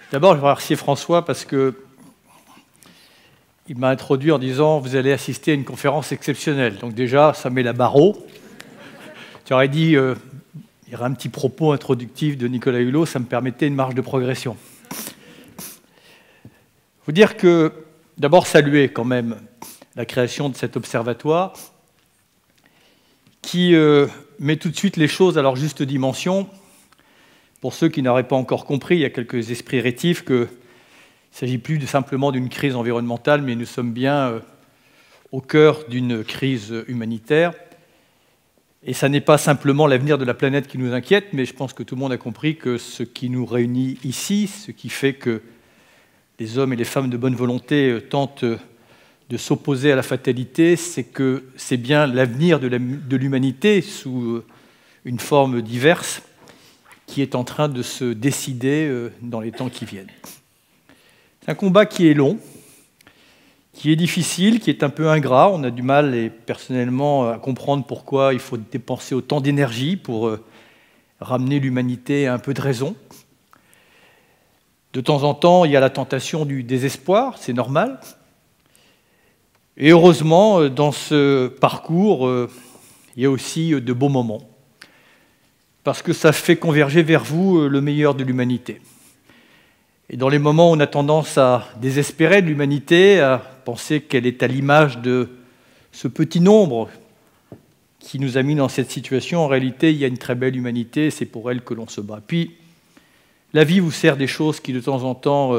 D'abord, je voudrais remercier François parce qu'il m'a introduit en disant « Vous allez assister à une conférence exceptionnelle ». Donc déjà, ça met la barre haut. Tu aurais dit il y aurait un petit propos introductif de Nicolas Hulot, ça me permettait une marge de progression. Il faut dire que, d'abord, saluer quand même la création de cet observatoire qui met tout de suite les choses à leur juste dimension. Pour ceux qui n'auraient pas encore compris, il y a quelques esprits rétifs qu'il ne s'agit plus simplement d'une crise environnementale, mais nous sommes bien au cœur d'une crise humanitaire. Et ça n'est pas simplement l'avenir de la planète qui nous inquiète, mais je pense que tout le monde a compris que ce qui nous réunit ici, ce qui fait que les hommes et les femmes de bonne volonté tentent de s'opposer à la fatalité, c'est que c'est bien l'avenir de l'humanité sous une forme diverse qui est en train de se décider dans les temps qui viennent. C'est un combat qui est long, qui est difficile, qui est un peu ingrat. On a du mal, et personnellement, à comprendre pourquoi il faut dépenser autant d'énergie pour ramener l'humanité à un peu de raison. De temps en temps, il y a la tentation du désespoir, c'est normal. Et heureusement, dans ce parcours, il y a aussi de beaux moments, parce que ça fait converger vers vous le meilleur de l'humanité. Et dans les moments où on a tendance à désespérer de l'humanité, à penser qu'elle est à l'image de ce petit nombre qui nous a mis dans cette situation, en réalité, il y a une très belle humanité, c'est pour elle que l'on se bat. Puis, la vie vous sert des choses qui, de temps en temps,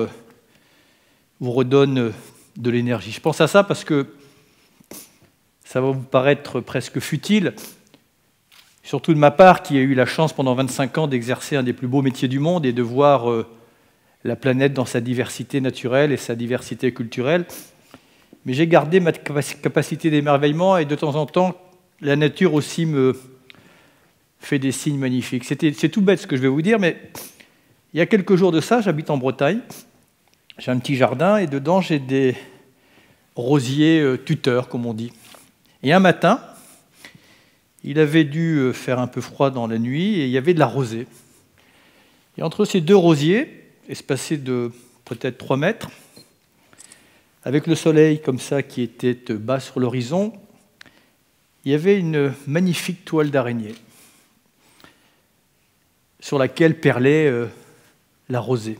vous redonnent de l'énergie. Je pense à ça parce que ça va vous paraître presque futile, surtout de ma part, qui a eu la chance pendant 25 ans d'exercer un des plus beaux métiers du monde et de voir la planète dans sa diversité naturelle et sa diversité culturelle. Mais j'ai gardé ma capacité d'émerveillement et de temps en temps, la nature aussi me fait des signes magnifiques. C'est tout bête ce que je vais vous dire, mais il y a quelques jours de ça, j'habite en Bretagne, j'ai un petit jardin et dedans j'ai des rosiers tuteurs, comme on dit. Et un matin, il avait dû faire un peu froid dans la nuit et il y avait de la rosée. Et entre ces deux rosiers, espacés de peut-être 3 mètres, avec le soleil comme ça qui était bas sur l'horizon, il y avait une magnifique toile d'araignée sur laquelle perlait la rosée.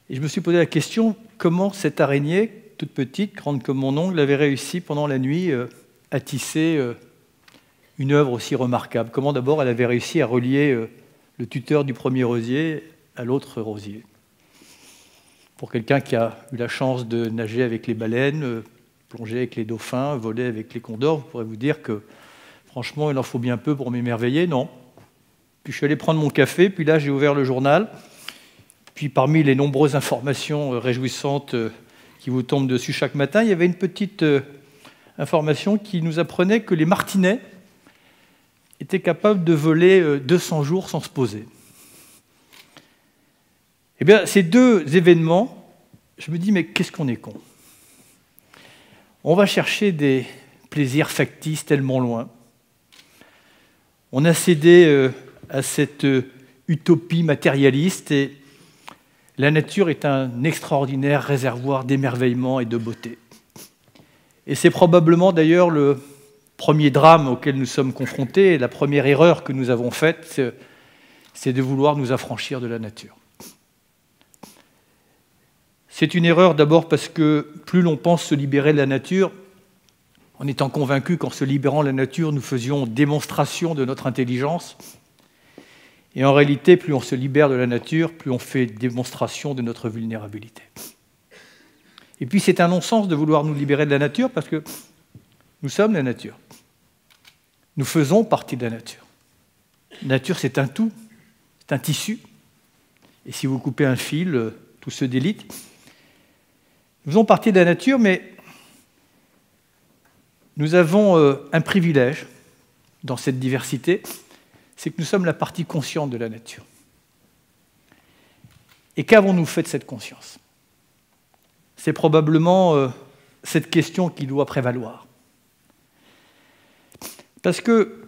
Et je me suis posé la question, comment cette araignée, toute petite, grande comme mon ongle, avait réussi pendant la nuit à tisser une œuvre aussi remarquable. Comment d'abord elle avait réussi à relier le tuteur du premier rosier à l'autre rosier. Pour quelqu'un qui a eu la chance de nager avec les baleines, plonger avec les dauphins, voler avec les condors, vous pourrez vous dire que franchement il en faut bien peu pour m'émerveiller, non. Puis je suis allé prendre mon café, puis là j'ai ouvert le journal, puis parmi les nombreuses informations réjouissantes qui vous tombent dessus chaque matin, il y avait une petite information qui nous apprenait que les martinets étaient capables de voler 200 jours sans se poser. Eh bien, ces deux événements, je me dis, mais qu'est-ce qu'on est con. On va chercher des plaisirs factices tellement loin. On a cédé à cette utopie matérialiste et la nature est un extraordinaire réservoir d'émerveillement et de beauté. Et c'est probablement d'ailleurs le premier drame auquel nous sommes confrontés, et la première erreur que nous avons faite, c'est de vouloir nous affranchir de la nature. C'est une erreur d'abord parce que plus l'on pense se libérer de la nature, en étant convaincu qu'en se libérant de la nature, nous faisions démonstration de notre intelligence, et en réalité, plus on se libère de la nature, plus on fait démonstration de notre vulnérabilité. Et puis c'est un non-sens de vouloir nous libérer de la nature parce que nous sommes la nature. Nous faisons partie de la nature. La nature, c'est un tout, c'est un tissu. Et si vous coupez un fil, tout se délite. Nous faisons partie de la nature, mais nous avons un privilège dans cette diversité, c'est que nous sommes la partie consciente de la nature. Et qu'avons-nous fait de cette conscience ? C'est probablement cette question qui doit prévaloir. Parce que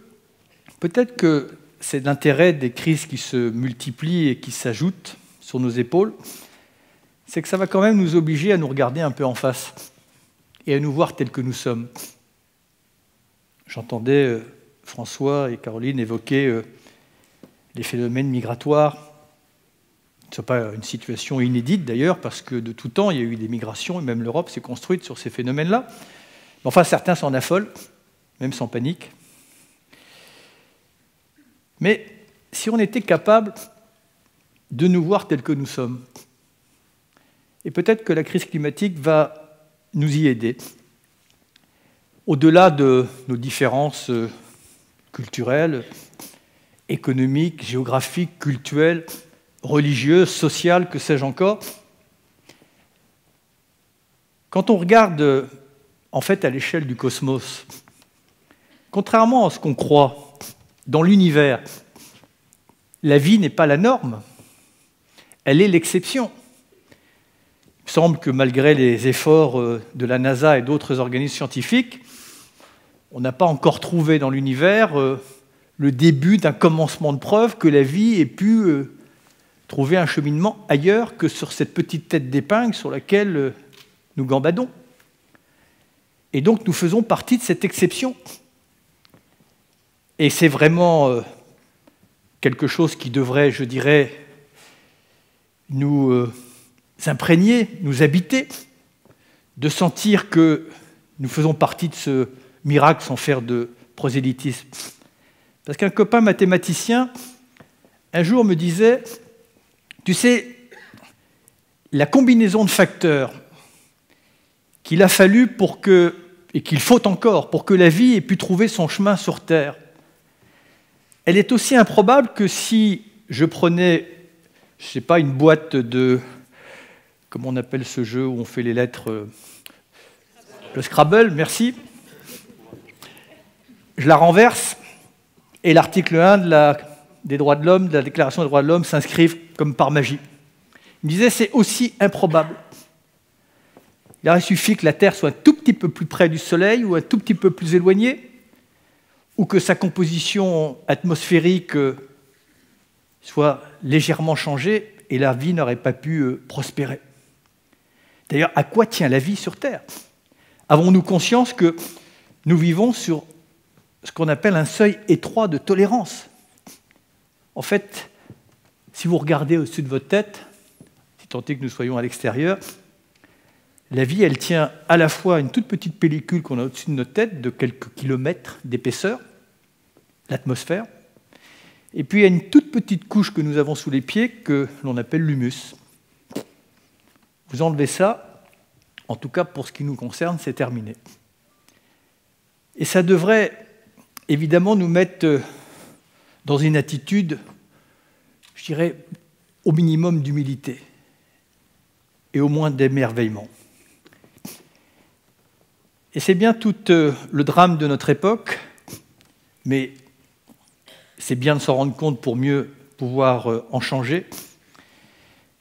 peut-être que c'est l'intérêt des crises qui se multiplient et qui s'ajoutent sur nos épaules, c'est que ça va quand même nous obliger à nous regarder un peu en face et à nous voir tels que nous sommes. J'entendais François et Caroline évoquer les phénomènes migratoires. Ce n'est pas une situation inédite d'ailleurs, parce que de tout temps, il y a eu des migrations, et même l'Europe s'est construite sur ces phénomènes-là. Mais enfin, certains s'en affolent, même sans panique. Mais si on était capable de nous voir tels que nous sommes, et peut-être que la crise climatique va nous y aider, au-delà de nos différences culturelles, économiques, géographiques, culturelles, religieuses, sociales, que sais-je encore. Quand on regarde en fait à l'échelle du cosmos, contrairement à ce qu'on croit, dans l'univers, la vie n'est pas la norme, elle est l'exception. Il me semble que malgré les efforts de la NASA et d'autres organismes scientifiques, on n'a pas encore trouvé dans l'univers le début d'un commencement de preuve que la vie ait pu trouver un cheminement ailleurs que sur cette petite tête d'épingle sur laquelle nous gambadons. Et donc nous faisons partie de cette exception. Et c'est vraiment quelque chose qui devrait, je dirais, nous imprégner, nous habiter, de sentir que nous faisons partie de ce miracle sans faire de prosélytisme. Parce qu'un copain mathématicien, un jour me disait, tu sais, la combinaison de facteurs qu'il a fallu pour que, et qu'il faut encore, pour que la vie ait pu trouver son chemin sur Terre, elle est aussi improbable que si je prenais, je ne sais pas, une boîte de, comment on appelle ce jeu où on fait les lettres, le Scrabble, merci, je la renverse, et l'article 1 des droits de l'homme, de la Déclaration des droits de l'homme, s'inscrivent comme par magie. Il me disait, c'est aussi improbable. Il aurait suffi que la Terre soit un tout petit peu plus près du Soleil ou un tout petit peu plus éloignée, ou que sa composition atmosphérique soit légèrement changée, et la vie n'aurait pas pu prospérer. D'ailleurs, à quoi tient la vie sur Terre? Avons-nous conscience que nous vivons sur ce qu'on appelle un seuil étroit de tolérance? En fait, si vous regardez au-dessus de votre tête, si tant est que nous soyons à l'extérieur, la vie, elle tient à la fois à une toute petite pellicule qu'on a au-dessus de notre tête, de quelques kilomètres d'épaisseur, l'atmosphère, et puis il y a une toute petite couche que nous avons sous les pieds que l'on appelle l'humus. Vous enlevez ça, en tout cas pour ce qui nous concerne, c'est terminé. Et ça devrait évidemment nous mettre dans une attitude, je dirais, au minimum d'humilité et au moins d'émerveillement. Et c'est bien tout le drame de notre époque, mais c'est bien de s'en rendre compte pour mieux pouvoir en changer,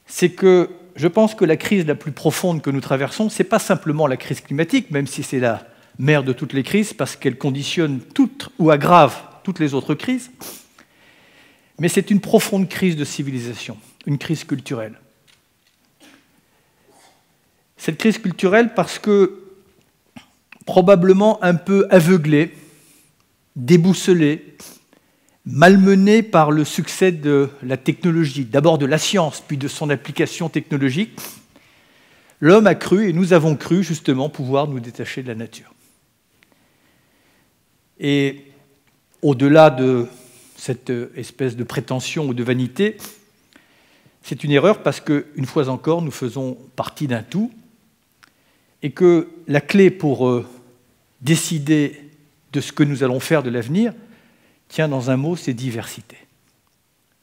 c'est que je pense que la crise la plus profonde que nous traversons, ce n'est pas simplement la crise climatique, même si c'est la mère de toutes les crises, parce qu'elle conditionne toutes ou aggrave toutes les autres crises, mais c'est une profonde crise de civilisation, une crise culturelle. Cette crise culturelle parce que, probablement un peu aveuglée, déboussolée, malmenée par le succès de la technologie, d'abord de la science, puis de son application technologique, l'homme a cru, et nous avons cru justement, pouvoir nous détacher de la nature. Et au-delà de cette espèce de prétention ou de vanité, c'est une erreur parce qu'une fois encore, nous faisons partie d'un tout et que la clé pour décider de ce que nous allons faire de l'avenir tient dans un mot, c'est diversité.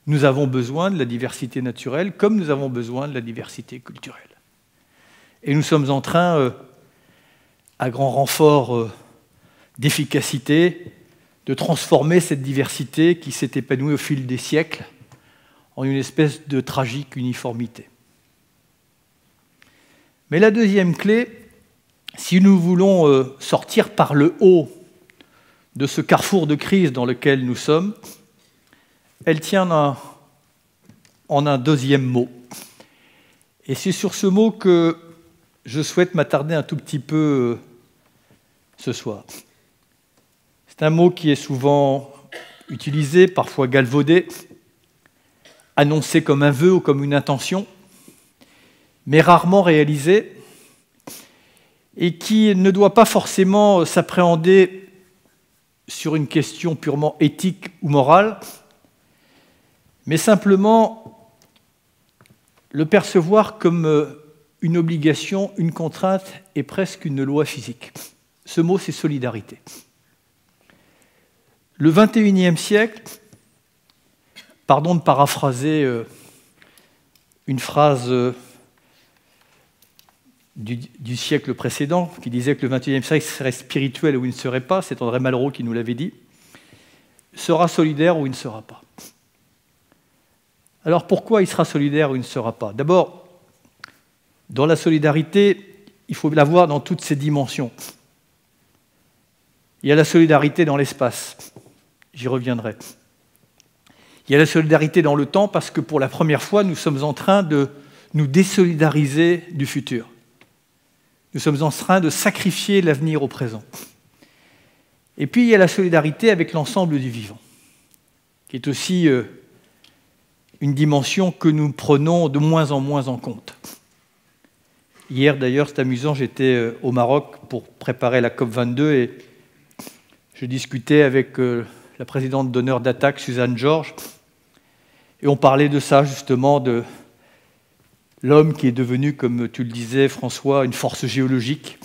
Nous avons besoin de la diversité naturelle comme nous avons besoin de la diversité culturelle. Et nous sommes en train, à grand renfort d'efficacité, de transformer cette diversité qui s'est épanouie au fil des siècles en une espèce de tragique uniformité. Mais la deuxième clé, si nous voulons sortir par le haut de ce carrefour de crise dans lequel nous sommes, elle tient en un deuxième mot. Et c'est sur ce mot que je souhaite m'attarder un tout petit peu ce soir. C'est un mot qui est souvent utilisé, parfois galvaudé, annoncé comme un vœu ou comme une intention, mais rarement réalisé, et qui ne doit pas forcément s'appréhender sur une question purement éthique ou morale, mais simplement le percevoir comme une obligation, une contrainte et presque une loi physique. Ce mot, c'est solidarité. Le XXIe siècle, pardon de paraphraser une phrase du siècle précédent, qui disait que le XXIe siècle serait spirituel ou il ne serait pas, c'est André Malraux qui nous l'avait dit, sera solidaire ou il ne sera pas. Alors pourquoi il sera solidaire ou il ne sera pas? D'abord, dans la solidarité, il faut la voir dans toutes ses dimensions. Il y a la solidarité dans l'espace, j'y reviendrai. Il y a la solidarité dans le temps parce que pour la première fois, nous sommes en train de nous désolidariser du futur. Nous sommes en train de sacrifier l'avenir au présent. Et puis il y a la solidarité avec l'ensemble du vivant, qui est aussi une dimension que nous prenons de moins en moins en compte. Hier d'ailleurs, c'est amusant, j'étais au Maroc pour préparer la COP22 et je discutais avec la présidente d'honneur d'ATTAC, Suzanne Georges, et on parlait de ça justement, de l'homme qui est devenu, comme tu le disais François, une force géologique.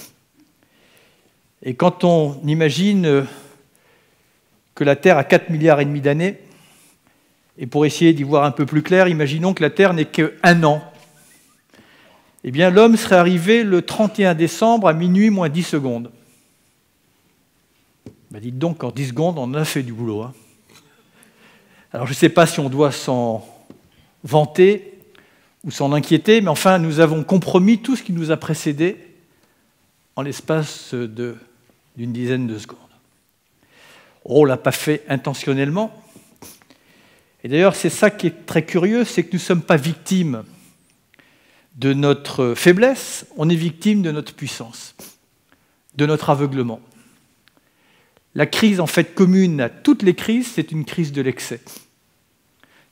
Et quand on imagine que la Terre a 4,5 milliards d'années, et pour essayer d'y voir un peu plus clair, imaginons que la Terre n'est qu'1 an. Eh bien, l'homme serait arrivé le 31 décembre à minuit moins 10 secondes. Ben dites donc, en 10 secondes, on a fait du boulot. Hein. Alors, je ne sais pas si on doit s'en vanter ou s'en inquiéter, mais enfin, nous avons compromis tout ce qui nous a précédé en l'espace d'une dizaine de secondes. On ne l'a pas fait intentionnellement. Et d'ailleurs, c'est ça qui est très curieux, c'est que nous ne sommes pas victimes de notre faiblesse, on est victime de notre puissance, de notre aveuglement. La crise, en fait, commune à toutes les crises, c'est une crise de l'excès.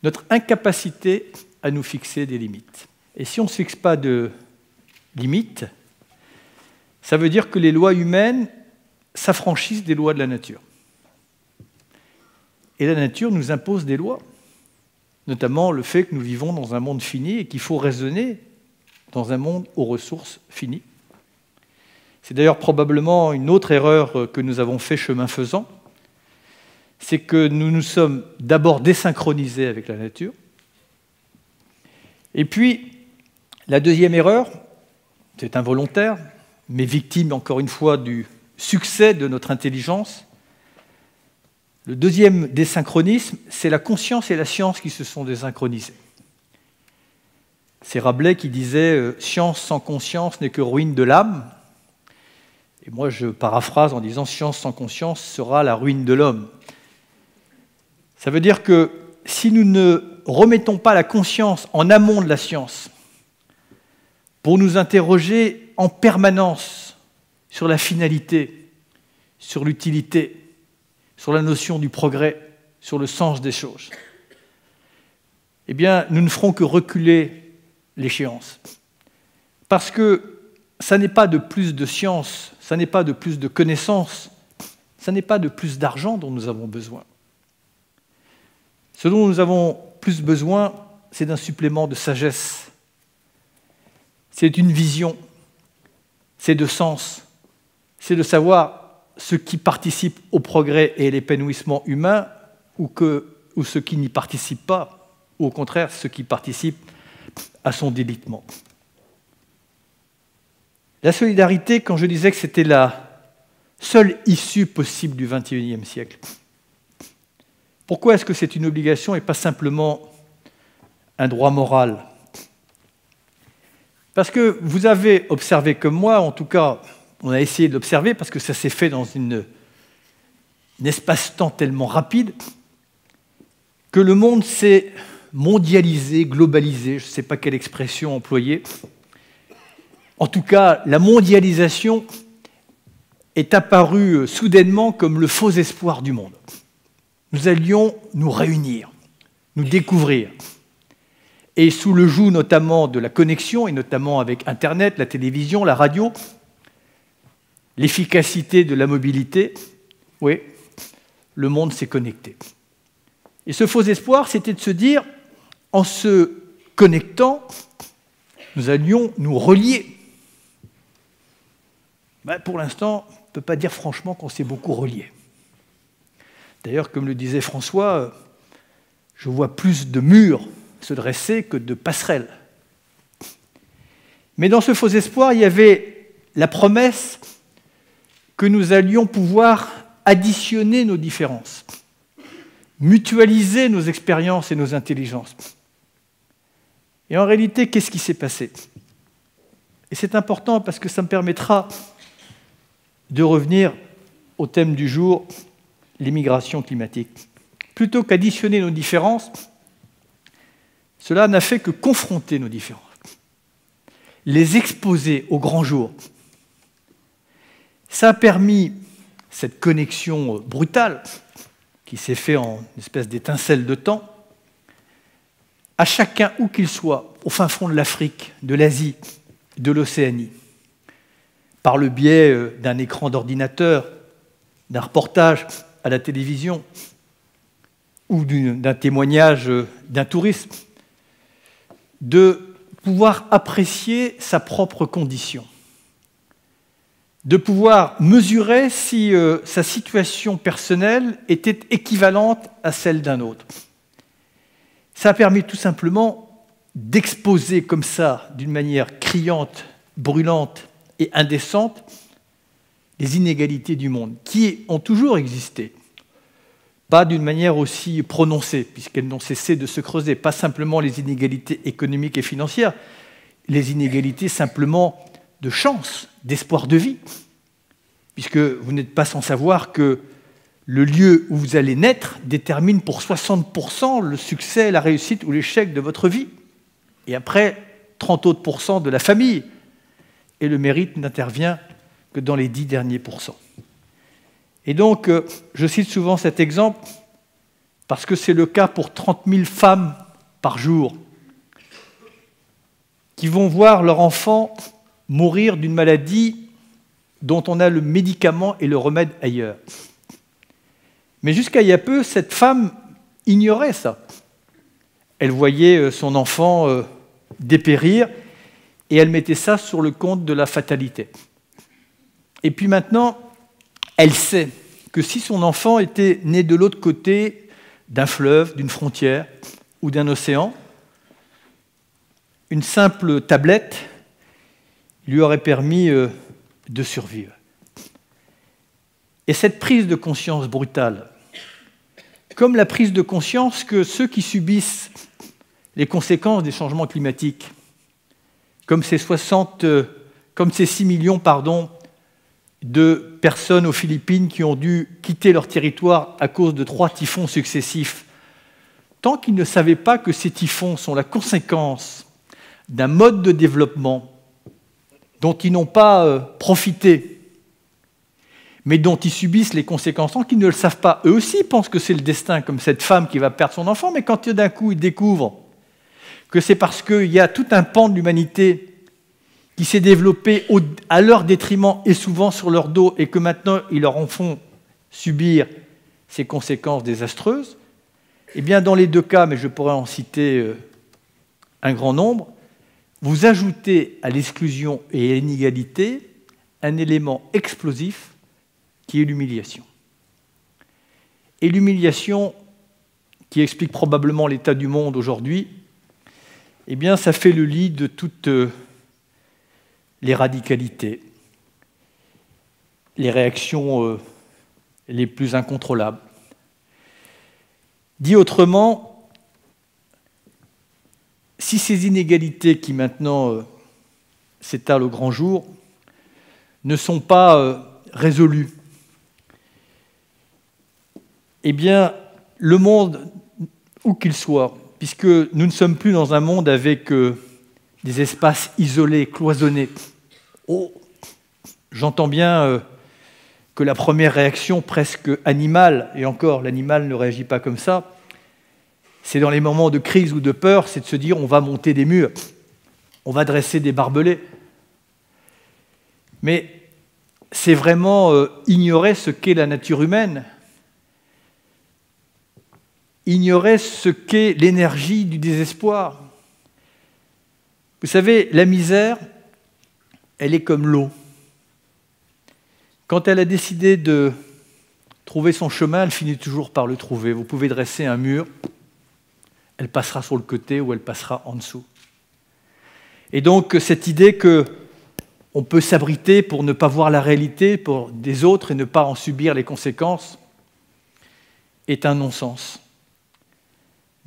Notre incapacité à nous fixer des limites. Et si on ne se fixe pas de limites, ça veut dire que les lois humaines s'affranchissent des lois de la nature. Et la nature nous impose des lois, notamment le fait que nous vivons dans un monde fini et qu'il faut raisonner dans un monde aux ressources finies. C'est d'ailleurs probablement une autre erreur que nous avons fait chemin faisant, c'est que nous nous sommes d'abord désynchronisés avec la nature. Et puis, la deuxième erreur, c'est involontaire, mais victime encore une fois du succès de notre intelligence. Le deuxième désynchronisme, c'est la conscience et la science qui se sont désynchronisées. C'est Rabelais qui disait « Science sans conscience n'est que ruine de l'âme ». Et moi, je paraphrase en disant « Science sans conscience sera la ruine de l'homme ». Ça veut dire que si nous ne remettons pas la conscience en amont de la science pour nous interroger en permanence sur la finalité, sur l'utilité, sur la notion du progrès, sur le sens des choses, eh bien, nous ne ferons que reculer l'échéance. Parce que ça n'est pas de plus de science, ça n'est pas de plus de connaissances, ça n'est pas de plus d'argent dont nous avons besoin. Ce dont nous avons plus besoin, c'est d'un supplément de sagesse. C'est une vision, c'est de sens, c'est de savoir ce qui participe au progrès et à l'épanouissement humain ou ce qui n'y participe pas, ou au contraire, ce qui participe à son délitement. La solidarité, quand je disais que c'était la seule issue possible du XXIe siècle, pourquoi est-ce que c'est une obligation et pas simplement un droit moral? Parce que vous avez observé comme moi, en tout cas, on a essayé de l'observer parce que ça s'est fait dans un espace-temps tellement rapide, que le monde s'est mondialisé, globalisé, je ne sais pas quelle expression employer. En tout cas, la mondialisation est apparue soudainement comme le faux espoir du monde. Nous allions nous réunir, nous découvrir. Et sous le joug notamment de la connexion, et notamment avec Internet, la télévision, la radio, l'efficacité de la mobilité, oui, le monde s'est connecté. Et ce faux espoir, c'était de se dire, en se connectant, nous allions nous relier. Pour l'instant, on ne peut pas dire franchement qu'on s'est beaucoup relié. D'ailleurs, comme le disait François, je vois plus de murs se dresser que de passerelles. Mais dans ce faux espoir, il y avait la promesse que nous allions pouvoir additionner nos différences, mutualiser nos expériences et nos intelligences. Et en réalité, qu'est-ce qui s'est passé? Et c'est important parce que ça me permettra de revenir au thème du jour, l'immigration climatique. Plutôt qu'additionner nos différences, cela n'a fait que confronter nos différences, les exposer au grand jour. Ça a permis cette connexion brutale qui s'est faite en une espèce d'étincelle de temps, à chacun, où qu'il soit, au fin fond de l'Afrique, de l'Asie, de l'Océanie, par le biais d'un écran d'ordinateur, d'un reportage à la télévision ou d'un témoignage d'un touriste, de pouvoir apprécier sa propre condition, de pouvoir mesurer si sa situation personnelle était équivalente à celle d'un autre. Ça a permis tout simplement d'exposer comme ça, d'une manière criante, brûlante et indécente, les inégalités du monde, qui ont toujours existé. Pas d'une manière aussi prononcée, puisqu'elles n'ont cessé de se creuser. Pas simplement les inégalités économiques et financières, les inégalités simplement de chance, d'espoir de vie. Puisque vous n'êtes pas sans savoir que le lieu où vous allez naître détermine pour 60% le succès, la réussite ou l'échec de votre vie. Et après, 30 autres % de la famille. Et le mérite n'intervient que dans les 10 derniers pourcents. Et donc, je cite souvent cet exemple parce que c'est le cas pour 30 000 femmes par jour qui vont voir leur enfant mourir d'une maladie dont on a le médicament et le remède ailleurs. Mais jusqu'à il y a peu, cette femme ignorait ça. Elle voyait son enfant dépérir et elle mettait ça sur le compte de la fatalité. Et puis maintenant, elle sait que si son enfant était né de l'autre côté d'un fleuve, d'une frontière ou d'un océan, une simple tablette lui aurait permis de survivre. Et cette prise de conscience brutale, comme la prise de conscience que ceux qui subissent les conséquences des changements climatiques, comme ces 6 millions de personnes aux Philippines qui ont dû quitter leur territoire à cause de 3 typhons successifs, tant qu'ils ne savaient pas que ces typhons sont la conséquence d'un mode de développement dont ils n'ont pas profité, mais dont ils subissent les conséquences, tant qu'ils ne le savent pas. Eux aussi pensent que c'est le destin, comme cette femme qui va perdre son enfant, mais quand d'un coup ils découvrent que c'est parce qu'il y a tout un pan de l'humanité qui s'est développé à leur détriment et souvent sur leur dos, et que maintenant ils leur en font subir ces conséquences désastreuses, eh bien dans les deux cas, mais je pourrais en citer un grand nombre, vous ajoutez à l'exclusion et à l'inégalité un élément explosif qui est l'humiliation. Et l'humiliation, qui explique probablement l'état du monde aujourd'hui, eh bien ça fait le lit de toutes les radicalités, les réactions les plus incontrôlables. Dit autrement, si ces inégalités qui maintenant s'étalent au grand jour ne sont pas résolues, eh bien, le monde, où qu'il soit, puisque nous ne sommes plus dans un monde avec des espaces isolés, cloisonnés. Oh, j'entends bien que la première réaction presque animale, et encore, l'animal ne réagit pas comme ça, c'est dans les moments de crise ou de peur, c'est de se dire on va monter des murs, on va dresser des barbelés. Mais c'est vraiment ignorer ce qu'est la nature humaine, ignorer ce qu'est l'énergie du désespoir. Vous savez, la misère, elle est comme l'eau. Quand elle a décidé de trouver son chemin, elle finit toujours par le trouver. Vous pouvez dresser un mur, elle passera sur le côté ou elle passera en dessous. Et donc, cette idée qu'on peut s'abriter pour ne pas voir la réalité pour des autres et ne pas en subir les conséquences est un non-sens.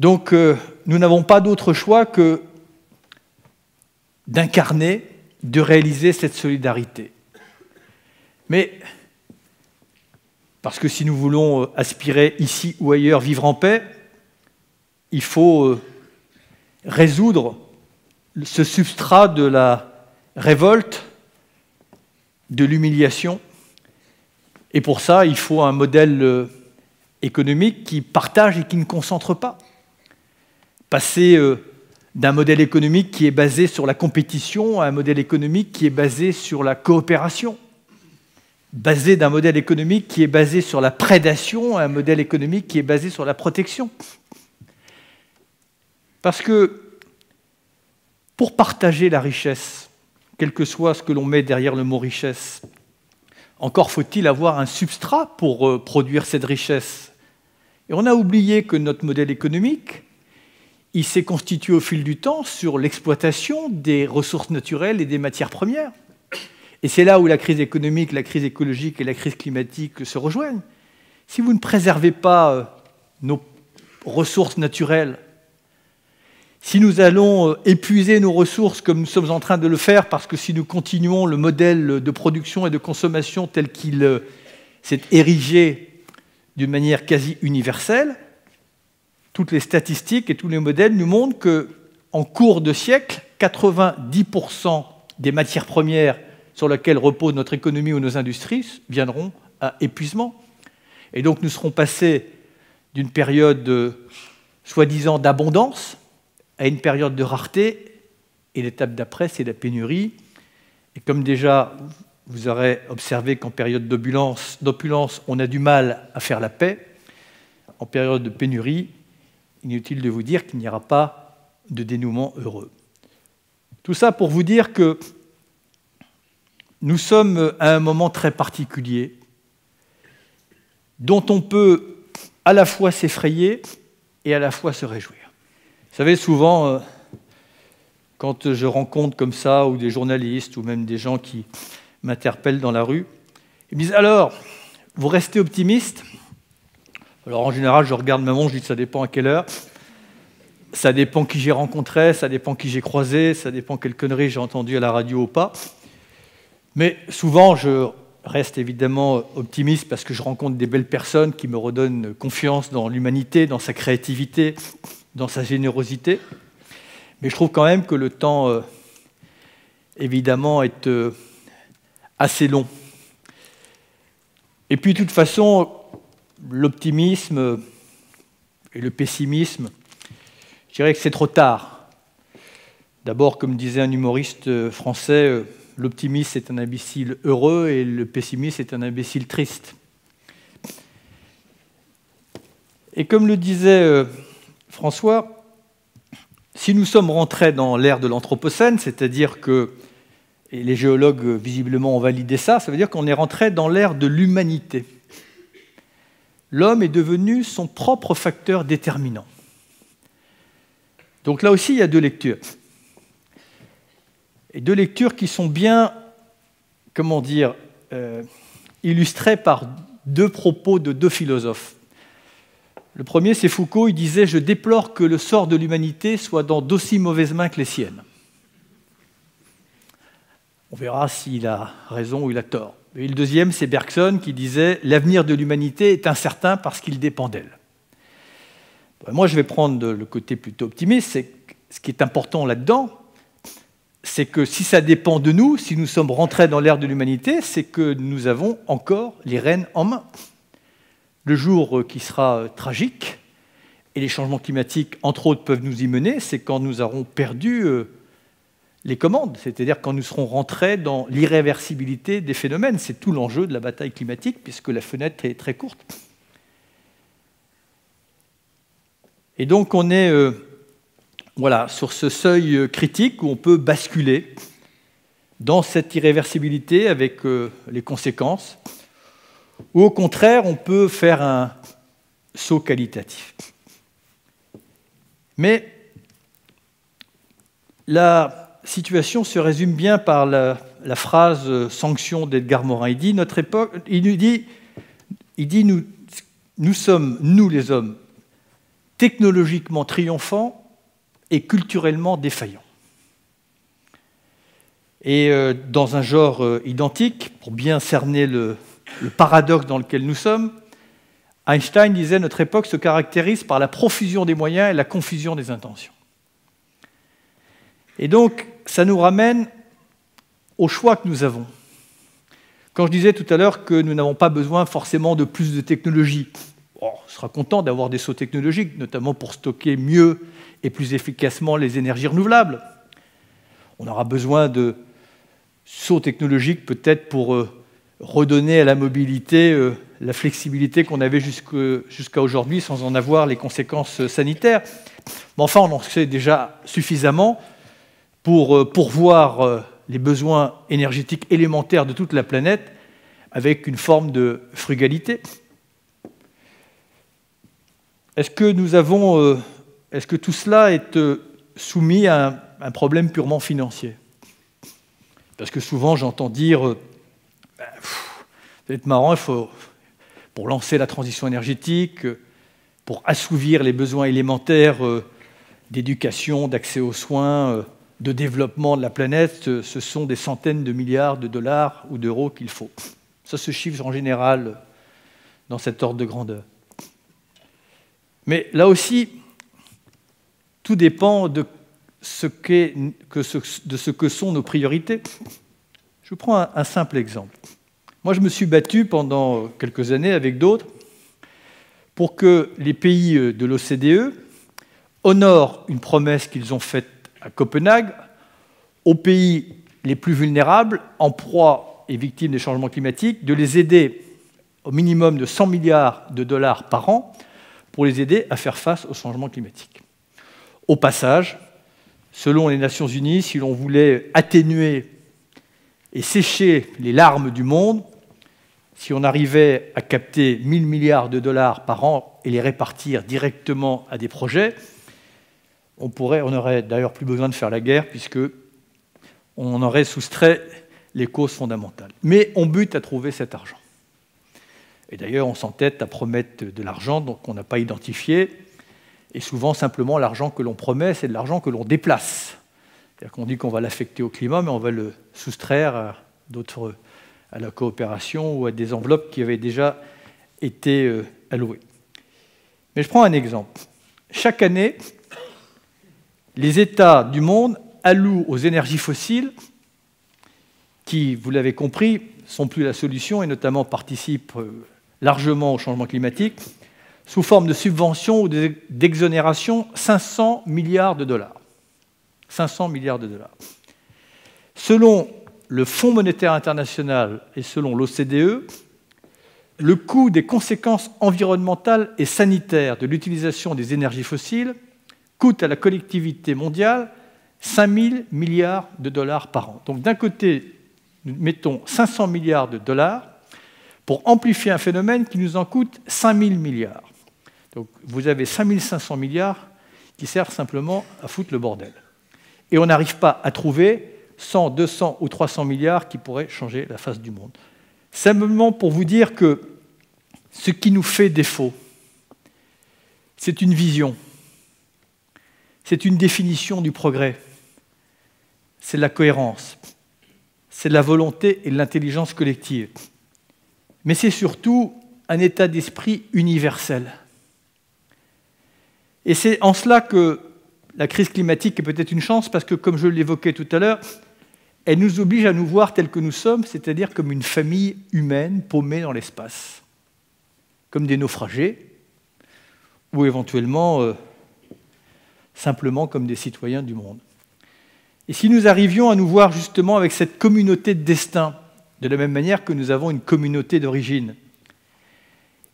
Donc, nous n'avons pas d'autre choix que d'incarner, de réaliser cette solidarité. Mais, parce que si nous voulons aspirer ici ou ailleurs, vivre en paix, il faut résoudre ce substrat de la révolte, de l'humiliation. Et pour ça, il faut un modèle économique qui partage et qui ne concentre pas. Passer d'un modèle économique qui est basé sur la compétition à un modèle économique qui est basé sur la coopération. Basé d'un modèle économique qui est basé sur la prédation à un modèle économique qui est basé sur la protection. Parce que pour partager la richesse, quel que soit ce que l'on met derrière le mot richesse, encore faut-il avoir un substrat pour produire cette richesse. Et on a oublié que notre modèle économique, il s'est constitué au fil du temps sur l'exploitation des ressources naturelles et des matières premières. Et c'est là où la crise économique, la crise écologique et la crise climatique se rejoignent. Si vous ne préservez pas nos ressources naturelles, si nous allons épuiser nos ressources comme nous sommes en train de le faire, parce que si nous continuons le modèle de production et de consommation tel qu'il s'est érigé d'une manière quasi universelle, toutes les statistiques et tous les modèles nous montrent qu'en cours de siècle, 90% des matières premières sur lesquelles repose notre économie ou nos industries viendront à épuisement. Et donc nous serons passés d'une période soi-disant d'abondance à une période de rareté, et l'étape d'après, c'est la pénurie. Et comme déjà, vous aurez observé qu'en période d'opulence, on a du mal à faire la paix, en période de pénurie, inutile de vous dire qu'il n'y aura pas de dénouement heureux. Tout ça pour vous dire que nous sommes à un moment très particulier, dont on peut à la fois s'effrayer et à la fois se réjouir. Vous savez, souvent, quand je rencontre comme ça, ou des journalistes, ou même des gens qui m'interpellent dans la rue, ils me disent « Alors, vous restez optimiste ?» Alors en général, je regarde ma montre, je dis « Ça dépend à quelle heure. Ça dépend qui j'ai rencontré, ça dépend qui j'ai croisé, ça dépend quelle connerie j'ai entendue à la radio ou pas. » Mais souvent, je reste évidemment optimiste parce que je rencontre des belles personnes qui me redonnent confiance dans l'humanité, dans sa créativité, dans sa générosité. Mais je trouve quand même que le temps, évidemment, est assez long. Et puis, de toute façon, l'optimisme et le pessimisme, je dirais que c'est trop tard. D'abord, comme disait un humoriste français, l'optimiste est un imbécile heureux et le pessimiste est un imbécile triste. Et comme le disait François, si nous sommes rentrés dans l'ère de l'Anthropocène, c'est-à-dire que, et les géologues visiblement ont validé ça, ça veut dire qu'on est rentré dans l'ère de l'humanité. L'homme est devenu son propre facteur déterminant. Donc là aussi, il y a deux lectures. Et deux lectures qui sont bien, comment dire, illustrées par deux propos de deux philosophes. Le premier, c'est Foucault, il disait « Je déplore que le sort de l'humanité soit dans d'aussi mauvaises mains que les siennes. » On verra s'il a raison ou il a tort. Et le deuxième, c'est Bergson qui disait « L'avenir de l'humanité est incertain parce qu'il dépend d'elle. » Moi, je vais prendre le côté plutôt optimiste. Ce qui est important là-dedans, c'est que si ça dépend de nous, si nous sommes rentrés dans l'ère de l'humanité, c'est que nous avons encore les rênes en main. Le jour qui sera tragique, et les changements climatiques, entre autres, peuvent nous y mener, c'est quand nous aurons perdu les commandes, c'est-à-dire quand nous serons rentrés dans l'irréversibilité des phénomènes. C'est tout l'enjeu de la bataille climatique, puisque la fenêtre est très courte. Et donc on est sur ce seuil critique où on peut basculer dans cette irréversibilité avec les conséquences, ou au contraire, on peut faire un saut qualitatif. Mais la situation se résume bien par la phrase sanction d'Edgar Morin. Il dit, notre époque, nous sommes, nous les hommes, technologiquement triomphants et culturellement défaillants. Et dans un genre identique, pour bien cerner le paradoxe dans lequel nous sommes, Einstein disait « Notre époque se caractérise par la profusion des moyens et la confusion des intentions ». Et donc, ça nous ramène au choix que nous avons. Quand je disais tout à l'heure que nous n'avons pas besoin forcément de plus de technologie, on sera content d'avoir des sauts technologiques, notamment pour stocker mieux et plus efficacement les énergies renouvelables. On aura besoin de sauts technologiques peut-être pour redonner à la mobilité la flexibilité qu'on avait jusqu'à aujourd'hui sans en avoir les conséquences sanitaires. Mais enfin, on en sait déjà suffisamment pour pourvoir les besoins énergétiques élémentaires de toute la planète avec une forme de frugalité. Est-ce que tout cela est soumis à un problème purement financier? Parce que souvent, j'entends dire c'est marrant, pour lancer la transition énergétique, pour assouvir les besoins élémentaires d'éducation, d'accès aux soins, de développement de la planète, ce sont des centaines de milliards de dollars ou d'euros qu'il faut. Ça se chiffre en général dans cet ordre de grandeur. Mais là aussi, tout dépend de ce que sont nos priorités. Je vous prends un simple exemple. Moi, je me suis battu pendant quelques années avec d'autres pour que les pays de l'OCDE honorent une promesse qu'ils ont faite à Copenhague aux pays les plus vulnérables, en proie et victimes des changements climatiques, de les aider au minimum de 100 milliards de dollars par an pour les aider à faire face au changement climatique. Au passage, selon les Nations Unies, si l'on voulait atténuer et sécher les larmes du monde, si on arrivait à capter 1 000 milliards de dollars par an et les répartir directement à des projets, on n'aurait d'ailleurs plus besoin de faire la guerre puisqu'on aurait soustrait les causes fondamentales. Mais on bute à trouver cet argent. Et d'ailleurs, on s'entête à promettre de l'argent qu'on n'a pas identifié. Et souvent, simplement, l'argent que l'on promet, c'est de l'argent que l'on déplace. C'est-à-dire qu'on dit qu'on va l'affecter au climat, mais on va le soustraire à la coopération ou à des enveloppes qui avaient déjà été allouées. Mais je prends un exemple. Chaque année, les États du monde allouent aux énergies fossiles, qui, vous l'avez compris, ne sont plus la solution et notamment participent largement au changement climatique, sous forme de subventions ou d'exonérations, 500 milliards de dollars. 500 milliards de dollars. Selon le Fonds monétaire international et selon l'OCDE, le coût des conséquences environnementales et sanitaires de l'utilisation des énergies fossiles coûte à la collectivité mondiale 5 000 milliards de dollars par an. Donc d'un côté, nous mettons 500 milliards de dollars pour amplifier un phénomène qui nous en coûte 5 000 milliards. Donc vous avez 5 500 milliards qui servent simplement à foutre le bordel. Et on n'arrive pas à trouver 100, 200 ou 300 milliards qui pourraient changer la face du monde. Simplement pour vous dire que ce qui nous fait défaut, c'est une vision, c'est une définition du progrès, c'est la cohérence, c'est la volonté et l'intelligence collective. Mais c'est surtout un état d'esprit universel. Et c'est en cela que la crise climatique est peut-être une chance, parce que, comme je l'évoquais tout à l'heure, elle nous oblige à nous voir tels que nous sommes, c'est-à-dire comme une famille humaine paumée dans l'espace, comme des naufragés, ou éventuellement simplement comme des citoyens du monde. Et si nous arrivions à nous voir justement avec cette communauté de destin, de la même manière que nous avons une communauté d'origine,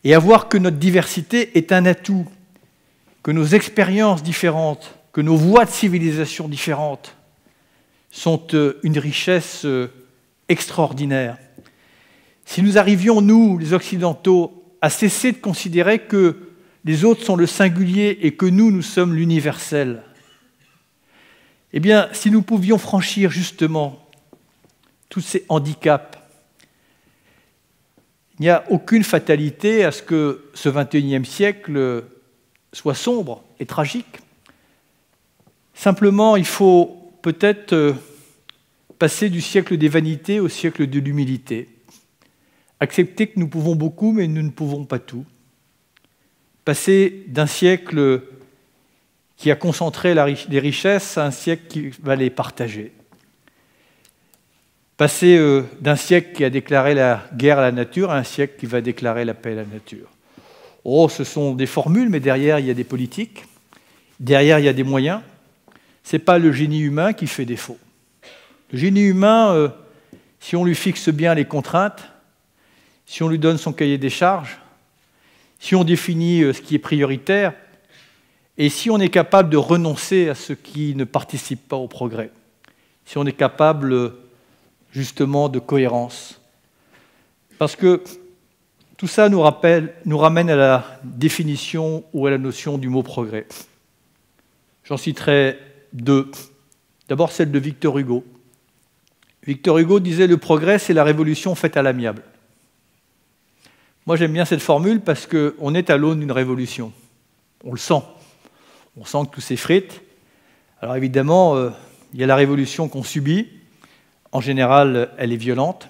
et à voir que notre diversité est un atout, que nos expériences différentes, que nos voies de civilisation différentes sont une richesse extraordinaire. Si nous arrivions, nous, les Occidentaux, à cesser de considérer que les autres sont le singulier et que nous sommes l'universel, eh bien, si nous pouvions franchir justement tous ces handicaps, il n'y a aucune fatalité à ce que ce XXIe siècle soit sombre et tragique. Simplement, il faut peut-être passer du siècle des vanités au siècle de l'humilité. Accepter que nous pouvons beaucoup, mais nous ne pouvons pas tout. Passer d'un siècle qui a concentré les richesses à un siècle qui va les partager. Passer d'un siècle qui a déclaré la guerre à la nature à un siècle qui va déclarer la paix à la nature. Oh, ce sont des formules, mais derrière, il y a des politiques. Derrière, il y a des moyens. Ce n'est pas le génie humain qui fait défaut. Le génie humain, si on lui fixe bien les contraintes, si on lui donne son cahier des charges, si on définit ce qui est prioritaire, et si on est capable de renoncer à ce qui ne participe pas au progrès, si on est capable justement de cohérence. Parce que tout ça nous ramène à la définition ou à la notion du mot progrès. J'en citerai deux. D'abord celle de Victor Hugo. Victor Hugo disait « Le progrès, c'est la révolution faite à l'amiable ». Moi, j'aime bien cette formule parce qu'on est à l'aune d'une révolution. On le sent. On sent que tout s'effrite. Alors évidemment, il y a la révolution qu'on subit. En général, elle est violente.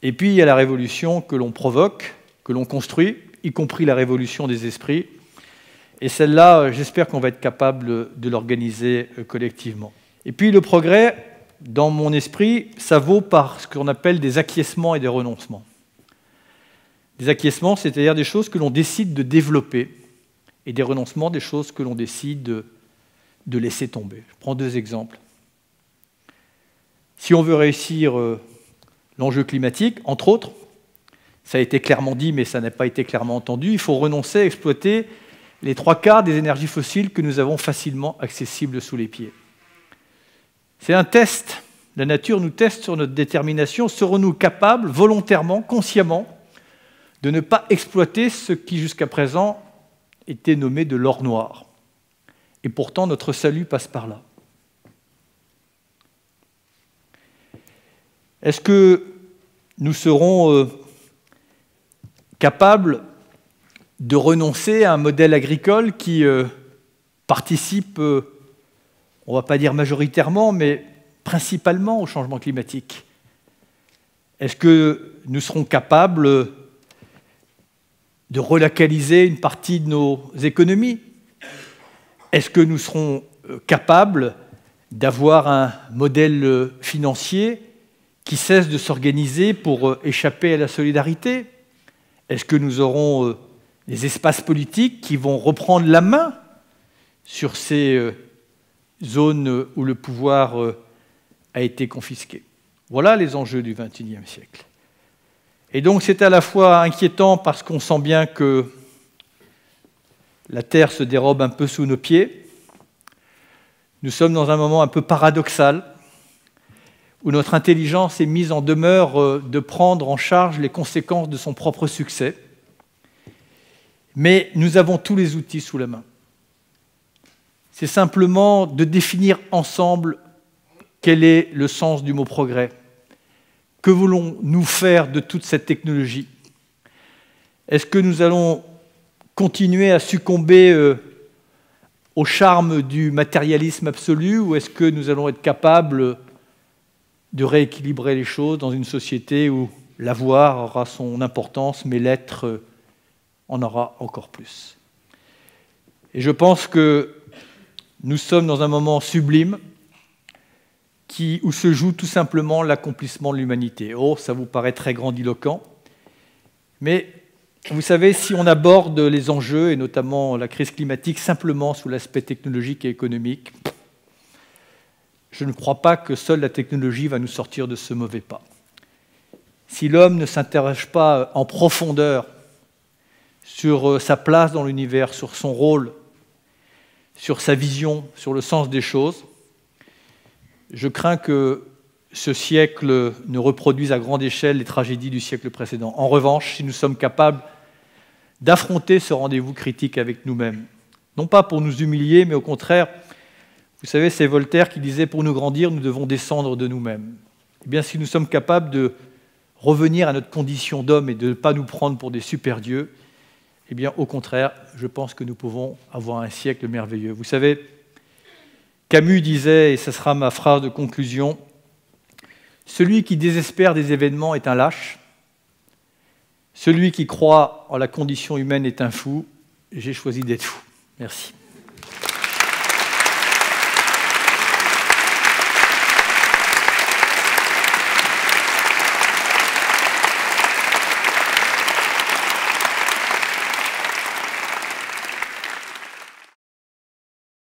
Et puis, il y a la révolution que l'on provoque, que l'on construit, y compris la révolution des esprits. Et celle-là, j'espère qu'on va être capable de l'organiser collectivement. Et puis, le progrès, dans mon esprit, ça vaut par ce qu'on appelle des acquiescements et des renoncements. Des acquiescements, c'est-à-dire des choses que l'on décide de développer, et des renoncements, des choses que l'on décide de laisser tomber. Je prends deux exemples. Si on veut réussir l'enjeu climatique, entre autres, ça a été clairement dit, mais ça n'a pas été clairement entendu, il faut renoncer à exploiter les 3/4 des énergies fossiles que nous avons facilement accessibles sous les pieds. C'est un test. La nature nous teste sur notre détermination. Serons-nous capables, volontairement, consciemment, de ne pas exploiter ce qui, jusqu'à présent, était nommé de l'or noir? Et pourtant, notre salut passe par là. Est-ce que nous serons capables de renoncer à un modèle agricole qui participe, on ne va pas dire majoritairement, mais principalement au changement climatique? Est-ce que nous serons capables de relocaliser une partie de nos économies? Est-ce que nous serons capables d'avoir un modèle financier qui cesse de s'organiser pour échapper à la solidarité? Est-ce que nous aurons des espaces politiques qui vont reprendre la main sur ces zones où le pouvoir a été confisqué? Voilà les enjeux du XXIe siècle. Et donc c'est à la fois inquiétant parce qu'on sent bien que la Terre se dérobe un peu sous nos pieds. Nous sommes dans un moment un peu paradoxal où notre intelligence est mise en demeure de prendre en charge les conséquences de son propre succès. Mais nous avons tous les outils sous la main. C'est simplement de définir ensemble quel est le sens du mot progrès. Que voulons-nous faire de toute cette technologie? Est-ce que nous allons continuer à succomber au charme du matérialisme absolu, ou est-ce que nous allons être capables de rééquilibrer les choses dans une société où l'avoir aura son importance, mais l'être en aura encore plus? Et je pense que nous sommes dans un moment sublime où se joue tout simplement l'accomplissement de l'humanité. Oh, ça vous paraît très grandiloquent, mais vous savez, si on aborde les enjeux, et notamment la crise climatique, simplement sous l'aspect technologique et économique, je ne crois pas que seule la technologie va nous sortir de ce mauvais pas. Si l'homme ne s'interroge pas en profondeur sur sa place dans l'univers, sur son rôle, sur sa vision, sur le sens des choses, je crains que ce siècle ne reproduise à grande échelle les tragédies du siècle précédent. En revanche, si nous sommes capables d'affronter ce rendez-vous critique avec nous-mêmes, non pas pour nous humilier, mais au contraire, vous savez, c'est Voltaire qui disait « Pour nous grandir, nous devons descendre de nous-mêmes ». Eh bien, si nous sommes capables de revenir à notre condition d'homme et de ne pas nous prendre pour des super-dieux, eh bien, au contraire, je pense que nous pouvons avoir un siècle merveilleux. Vous savez, Camus disait, et ce sera ma phrase de conclusion, « Celui qui désespère des événements est un lâche. Celui qui croit en la condition humaine est un fou. J'ai choisi d'être fou. » Merci.